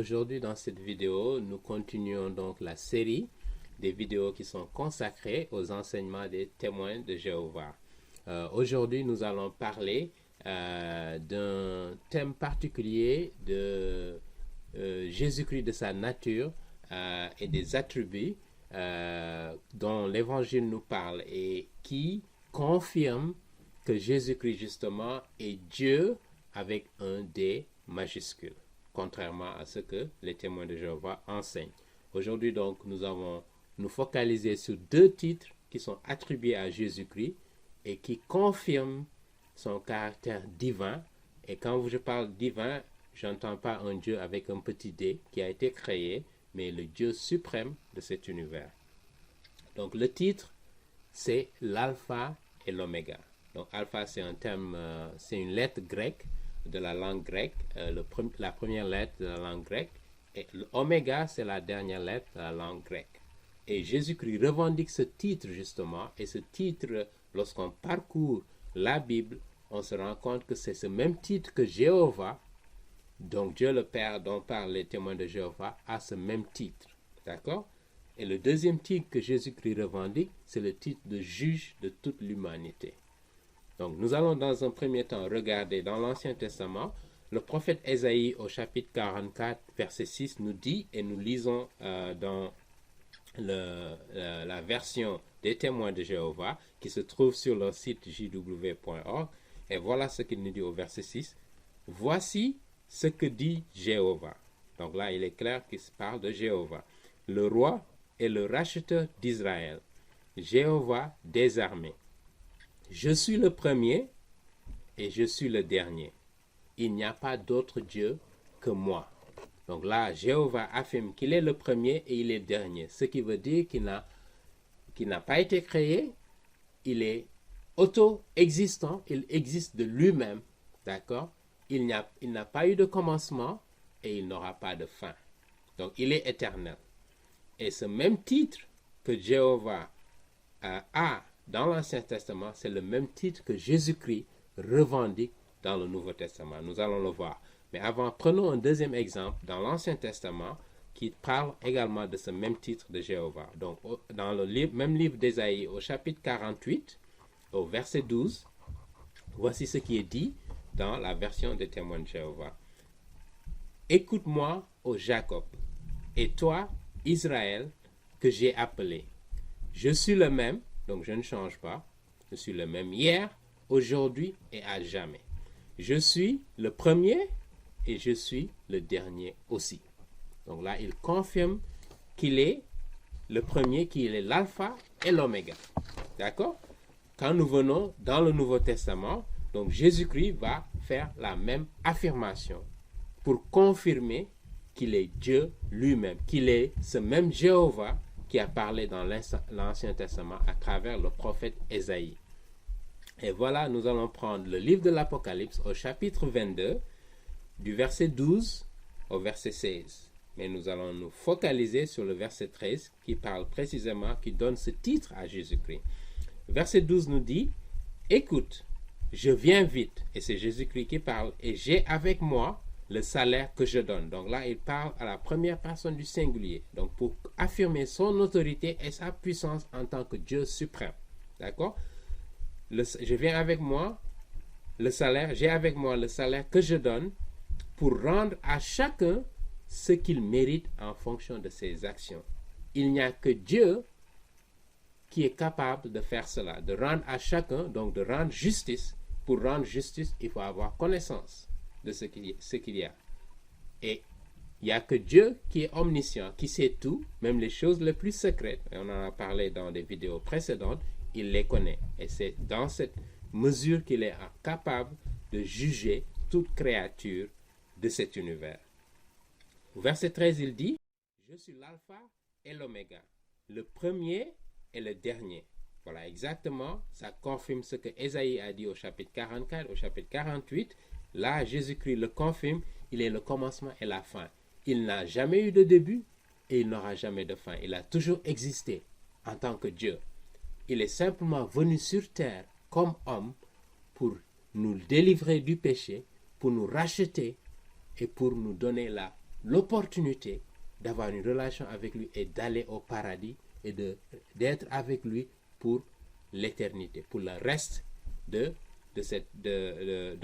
Aujourd'hui, dans cette vidéo, nous continuons donc la série des vidéos qui sont consacrées aux enseignements des témoins de Jéhovah. Aujourd'hui, nous allons parler d'un thème particulier de Jésus-Christ, de sa nature et des attributs dont l'Évangile nous parle et qui confirme que Jésus-Christ, justement, est Dieu avec un D majuscule, contrairement à ce que les témoins de Jéhovah enseignent. Aujourd'hui, donc, nous allons nous focaliser sur deux titres qui sont attribués à Jésus-Christ et qui confirment son caractère divin. Et quand je parle divin, je n'entends pas un Dieu avec un petit d qui a été créé, mais le Dieu suprême de cet univers. Donc, le titre, c'est l'alpha et l'oméga. Donc, alpha, c'est un terme, c'est une lettre grecque de la langue grecque, la première lettre de la langue grecque, et l'oméga, c'est la dernière lettre de la langue grecque. Et Jésus-Christ revendique ce titre, justement, et ce titre, lorsqu'on parcourt la Bible, on se rend compte que c'est ce même titre que Jéhovah, donc Dieu le Père dont parlent les témoins de Jéhovah, a ce même titre. D'accord? Et le deuxième titre que Jésus-Christ revendique, c'est le titre de juge de toute l'humanité. Donc, nous allons dans un premier temps regarder dans l'Ancien Testament, le prophète Ésaïe au chapitre 44, verset 6 nous dit, et nous lisons dans la version des témoins de Jéhovah, qui se trouve sur leur site jw.org, et voilà ce qu'il nous dit au verset 6. Voici ce que dit Jéhovah. Donc là, il est clair qu'il se parle de Jéhovah, le roi et le racheteur d'Israël, Jéhovah des armées. Je suis le premier et je suis le dernier. Il n'y a pas d'autre Dieu que moi. Donc là, Jéhovah affirme qu'il est le premier et il est le dernier. Ce qui veut dire qu'il n'a pas été créé, il est auto-existant, il existe de lui-même. D'accord? Il n'a pas eu de commencement et il n'aura pas de fin. Donc il est éternel. Et ce même titre que Jéhovah a dans l'Ancien Testament, c'est le même titre que Jésus-Christ revendique dans le Nouveau Testament. Nous allons le voir. Mais avant, prenons un deuxième exemple dans l'Ancien Testament qui parle également de ce même titre de Jéhovah. Donc, dans le même livre d'Ésaïe, au chapitre 48, au verset 12, voici ce qui est dit dans la version des témoins de Jéhovah. Écoute-moi, ô Jacob, et toi, Israël, que j'ai appelé. Je suis le même, donc je ne change pas. Je suis le même hier, aujourd'hui et à jamais. Je suis le premier et je suis le dernier aussi. Donc là, il confirme qu'il est le premier, qu'il est l'alpha et l'oméga. D'accord? Quand nous venons dans le Nouveau Testament, donc Jésus-Christ va faire la même affirmation pour confirmer qu'il est Dieu lui-même, qu'il est ce même Jéhovah qui a parlé dans l'Ancien Testament à travers le prophète Ésaïe. Et voilà, nous allons prendre le livre de l'Apocalypse au chapitre 22, du verset 12 au verset 16. Mais nous allons nous focaliser sur le verset 13 qui parle précisément, qui donne ce titre à Jésus-Christ. Verset 12 nous dit, « Écoute, je viens vite. » Et c'est Jésus-Christ qui parle. « Et j'ai avec moi le salaire que je donne. » Donc là, il parle à la première personne du singulier. Donc pour affirmer son autorité et sa puissance en tant que Dieu suprême. D'accord? Je viens avec moi le salaire, j'ai avec moi le salaire que je donne pour rendre à chacun ce qu'il mérite en fonction de ses actions. Il n'y a que Dieu qui est capable de faire cela, de rendre à chacun, donc de rendre justice. Pour rendre justice, il faut avoir connaissance de ce qu'il y a. Et il n'y a que Dieu qui est omniscient, qui sait tout, même les choses les plus secrètes. Et on en a parlé dans des vidéos précédentes. Il les connaît. Et c'est dans cette mesure qu'il est capable de juger toute créature de cet univers. Au verset 13, il dit, « Je suis l'alpha et l'oméga, le premier et le dernier. » Voilà, exactement, ça confirme ce que Ésaïe a dit au chapitre 44, au chapitre 48. Là, Jésus-Christ le confirme, il est le commencement et la fin. Il n'a jamais eu de début et il n'aura jamais de fin. Il a toujours existé en tant que Dieu. Il est simplement venu sur terre comme homme pour nous délivrer du péché, pour nous racheter et pour nous donner la l'opportunité d'avoir une relation avec lui et d'aller au paradis et d'être avec lui pour l'éternité, pour le reste de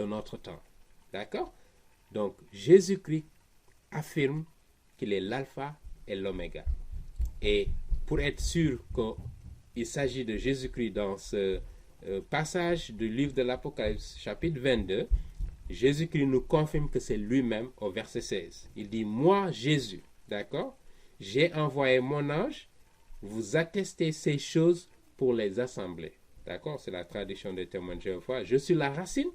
notre temps. D'accord? Donc, Jésus-Christ affirme qu'il est l'alpha et l'oméga. Et pour être sûr qu'il s'agit de Jésus-Christ dans ce passage du livre de l'Apocalypse, chapitre 22, Jésus-Christ nous confirme que c'est lui-même au verset 16. Il dit, moi, Jésus, d'accord, j'ai envoyé mon ange, vous attestez ces choses pour les assembler. D'accord, c'est la traduction des témoins de Jéhovah. Je suis la racine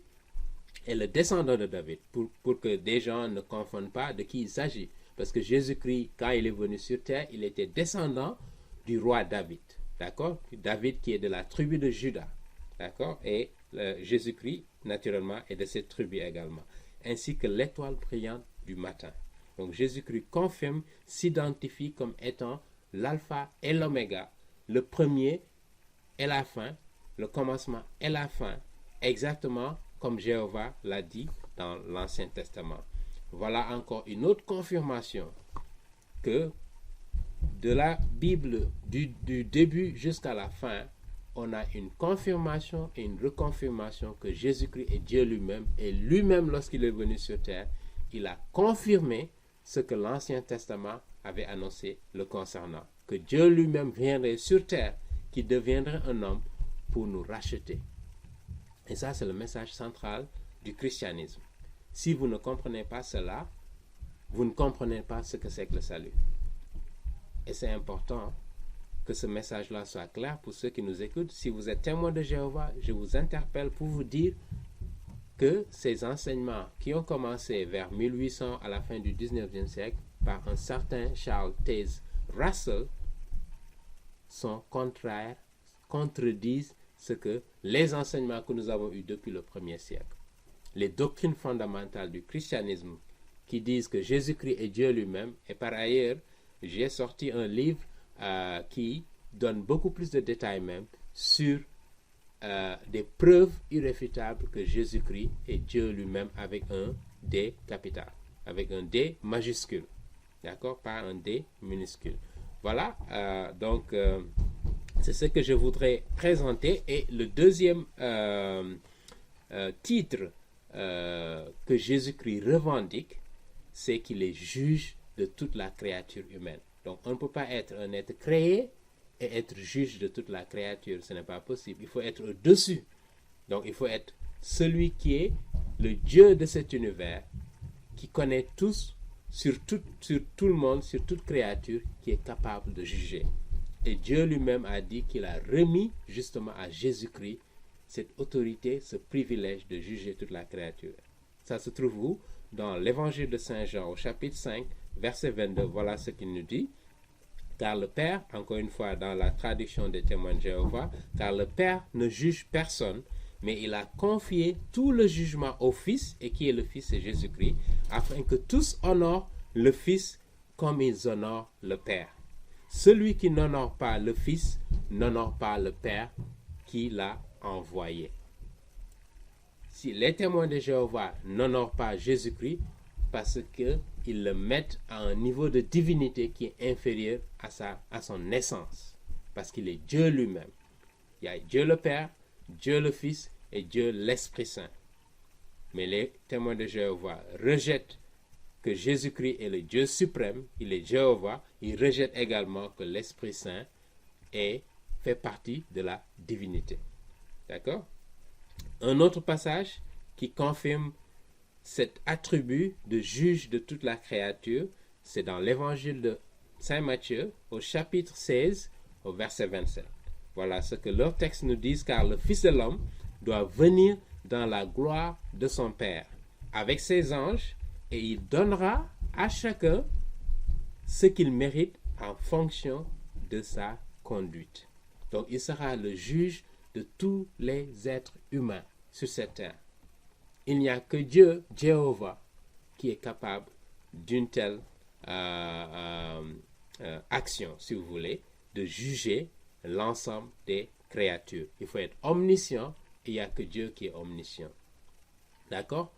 et le descendant de David, pour que des gens ne confondent pas de qui il s'agit. Parce que Jésus-Christ, quand il est venu sur terre, il était descendant du roi David. D'accord, David qui est de la tribu de Juda. D'accord, et Jésus-Christ, naturellement, est de cette tribu également, ainsi que l'étoile brillante du matin. Donc Jésus-Christ confirme, s'identifie comme étant l'alpha et l'oméga, le premier et la fin, le commencement et la fin, exactement comme Jéhovah l'a dit dans l'Ancien Testament. Voilà encore une autre confirmation que de la Bible, du début jusqu'à la fin, on a une confirmation et une reconfirmation que Jésus-Christ est Dieu lui-même. Et lui-même, lorsqu'il est venu sur terre, il a confirmé ce que l'Ancien Testament avait annoncé le concernant. Que Dieu lui-même viendrait sur terre, qu'il deviendrait un homme pour nous racheter. Et ça, c'est le message central du christianisme. Si vous ne comprenez pas cela, vous ne comprenez pas ce que c'est que le salut. Et c'est important que ce message-là soit clair pour ceux qui nous écoutent. Si vous êtes témoin de Jéhovah, je vous interpelle pour vous dire que ces enseignements qui ont commencé vers 1800 à la fin du 19e siècle par un certain Charles Taze Russell sont contraires, contredisent ce que les enseignements que nous avons eus depuis le 1er siècle. Les doctrines fondamentales du christianisme qui disent que Jésus-Christ est Dieu lui-même, et par ailleurs, j'ai sorti un livre qui donne beaucoup plus de détails même sur des preuves irréfutables que Jésus-Christ est Dieu lui-même avec un D capital, avec un D majuscule, d'accord, pas un D minuscule. Voilà, donc c'est ce que je voudrais présenter. Et le deuxième titre que Jésus-Christ revendique, c'est qu'il est juge de toute la créature humaine. Donc on ne peut pas être un être créé et être juge de toute la créature, ce n'est pas possible. Il faut être au-dessus. Donc il faut être celui qui est le Dieu de cet univers, qui connaît tous, sur tout le monde, sur toute créature, qui est capable de juger. Et Dieu lui-même a dit qu'il a remis justement à Jésus-Christ cette autorité, ce privilège de juger toute la créature. Ça se trouve où? Dans l'évangile de Saint Jean, au chapitre 5, verset 22, voilà ce qu'il nous dit. Car le Père, encore une fois dans la traduction des témoins de Jéhovah, car le Père ne juge personne, mais il a confié tout le jugement au Fils, et qui est le Fils, c'est Jésus-Christ, afin que tous honorent le Fils comme ils honorent le Père. Celui qui n'honore pas le Fils n'honore pas le Père qui l'a envoyé. Si les témoins de Jéhovah n'honorent pas Jésus-Christ, parce qu'ils le mettent à un niveau de divinité qui est inférieur à son essence, parce qu'il est Dieu lui-même. Il y a Dieu le Père, Dieu le Fils et Dieu l'Esprit Saint. Mais les témoins de Jéhovah rejettent que Jésus-Christ est le Dieu suprême, il est Jéhovah. Ils rejettent également que l'Esprit Saint fait partie de la divinité. D'accord? Un autre passage qui confirme cet attribut de juge de toute la créature, c'est dans l'évangile de Saint Matthieu, au chapitre 16, au verset 27. Voilà ce que leurs textes nous disent, car le Fils de l'homme doit venir dans la gloire de son Père, avec ses anges, et il donnera à chacun ce qu'il mérite en fonction de sa conduite. Donc il sera le juge de tous les êtres humains sur cette terre. Il n'y a que Dieu, Jéhovah, qui est capable d'une telle action, si vous voulez, de juger l'ensemble des créatures. Il faut être omniscient, et il n'y a que Dieu qui est omniscient. D'accord?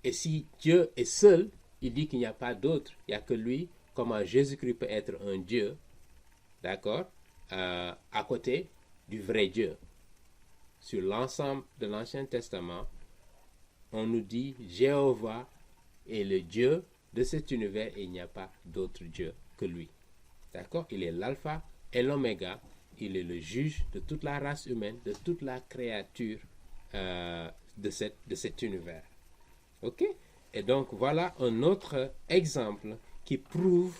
Et si Dieu est seul, il dit qu'il n'y a pas d'autre, il n'y a que lui. Comment Jésus-Christ peut être un Dieu, d'accord, à côté du vrai Dieu. Sur l'ensemble de l'Ancien Testament, on nous dit Jéhovah est le Dieu de cet univers et il n'y a pas d'autre Dieu que lui. D'accord? Il est l'alpha et l'oméga. Il est le juge de toute la race humaine, de toute la créature de cet univers. Ok? Et donc voilà un autre exemple qui prouve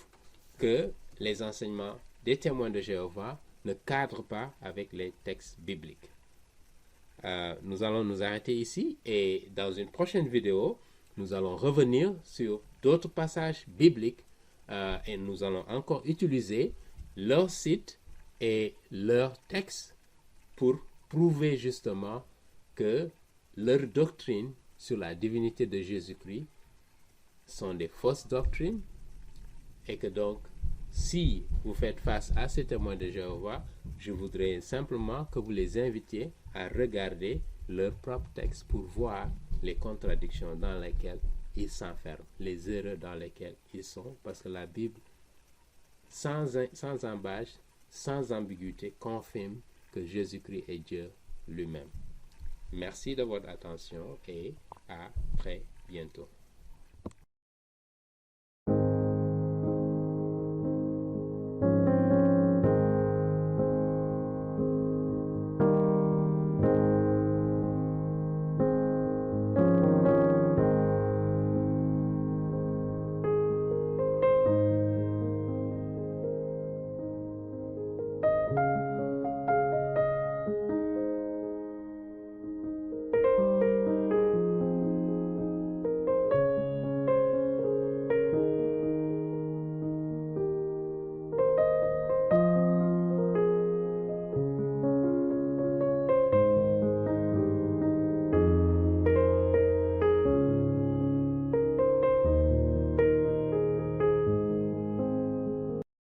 que les enseignements des témoins de Jéhovah ne cadrent pas avec les textes bibliques. Nous allons nous arrêter ici et dans une prochaine vidéo, nous allons revenir sur d'autres passages bibliques et nous allons encore utiliser leur site et leurs textes pour prouver justement que leurs doctrines sur la divinité de Jésus-Christ sont des fausses doctrines et que donc si vous faites face à ces témoins de Jéhovah, je voudrais simplement que vous les invitiez à regarder leur propre texte pour voir les contradictions dans lesquelles ils s'enferment, les erreurs dans lesquelles ils sont, parce que la Bible, sans embâche, sans ambiguïté, confirme que Jésus-Christ est Dieu lui-même. Merci de votre attention et à très bientôt.